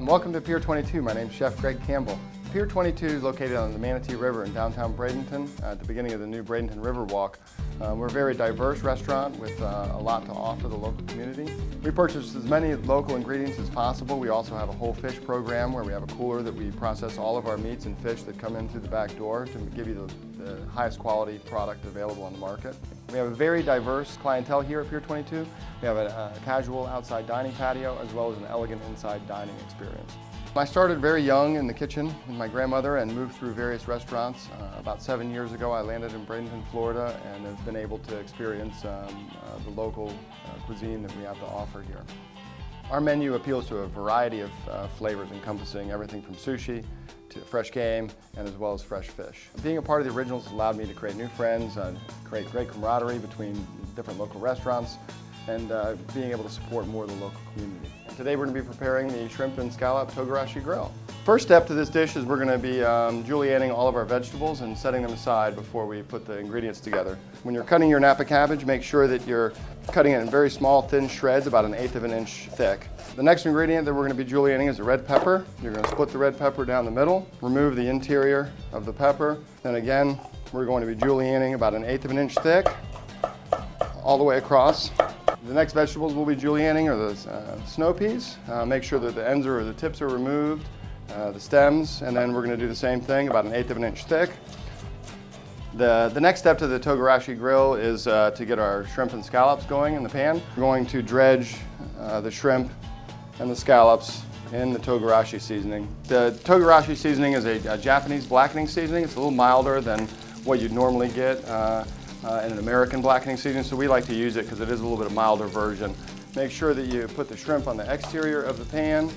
Welcome to Pier 22. My name is Chef Greg Campbell. Pier 22 is located on the Manatee River in downtown Bradenton at the beginning of the new Bradenton River Walk. We're a very diverse restaurant with a lot to offer the local community. We purchase as many local ingredients as possible. We also have a whole fish program where we have a cooler that we process all of our meats and fish that come in through the back door to give you the highest quality product available on the market. We have a very diverse clientele here at Pier 22. We have a casual outside dining patio as well as an elegant inside dining experience. I started very young in the kitchen with my grandmother and moved through various restaurants. About 7 years ago I landed in Bradenton, Florida, and have been able to experience the local cuisine that we have to offer here. Our menu appeals to a variety of flavors encompassing everything from sushi to fresh game and as well as fresh fish. Being a part of the originals has allowed me to create new friends, create great camaraderie between different local restaurants, and being able to support more of the local community. Today we're going to be preparing the shrimp and scallop Togarashi grill. First step to this dish is we're going to be julienning all of our vegetables and setting them aside before we put the ingredients together. When you're cutting your Napa cabbage, make sure that you're cutting it in very small, thin shreds, about 1/8 of an inch thick. The next ingredient that we're going to be julienning is the red pepper. You're going to split the red pepper down the middle, remove the interior of the pepper. Then again, we're going to be julienning about 1/8 of an inch thick, all the way across. The next vegetables we'll be julienning are the snow peas. Make sure that the ends or the tips are removed, the stems, and then we're going to do the same thing, about 1/8 of an inch thick. The next step to the Togarashi grill is to get our shrimp and scallops going in the pan. We're going to dredge the shrimp and the scallops in the Togarashi seasoning. The Togarashi seasoning is a Japanese blackening seasoning. It's a little milder than what you'd normally get in an American blackening seasoning, so we like to use it because it is a little bit of a milder version. Make sure that you put the shrimp on the exterior of the pan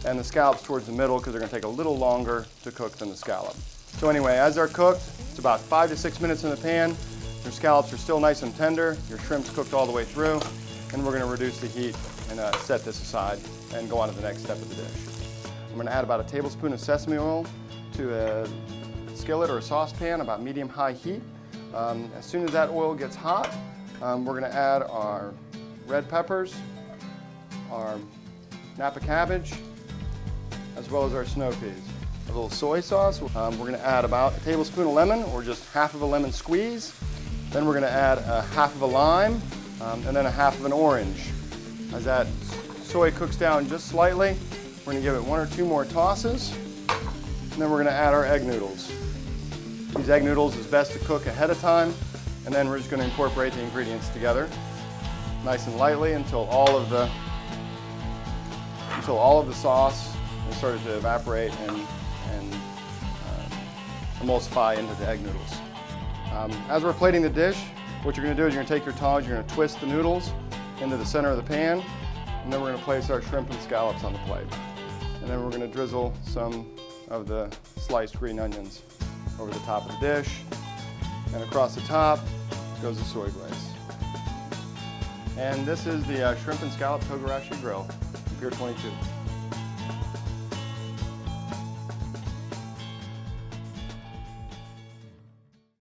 and the scallops towards the middle because they're going to take a little longer to cook than the scallop. So anyway, as they're cooked, it's about 5 to 6 minutes in the pan. Your scallops are still nice and tender, your shrimp's cooked all the way through, and we're going to reduce the heat and set this aside and go on to the next step of the dish. I'm going to add about a tablespoon of sesame oil to a skillet or a saucepan, about medium-high heat. As soon as that oil gets hot, we're going to add our red peppers, our Napa cabbage, as well as our snow peas. A little soy sauce. We're going to add about a tablespoon of lemon, or just half of a lemon squeeze. Then we're going to add a half of a lime, and then a half of an orange. As that soy cooks down just slightly, we're going to give it 1 or 2 more tosses, and then we're going to add our egg noodles. These egg noodles is best to cook ahead of time, and then we're just going to incorporate the ingredients together nice and lightly until all of the sauce has started to evaporate and emulsify into the egg noodles. As we're plating the dish, what you're going to do is you're going to take your tongs, you're going to twist the noodles into the center of the pan, and then we're going to place our shrimp and scallops on the plate. And then we're going to drizzle some of the sliced green onions over the top of the dish, and across the top goes the soy glaze. And this is the shrimp and scallop Togarashi grill, Pier 22.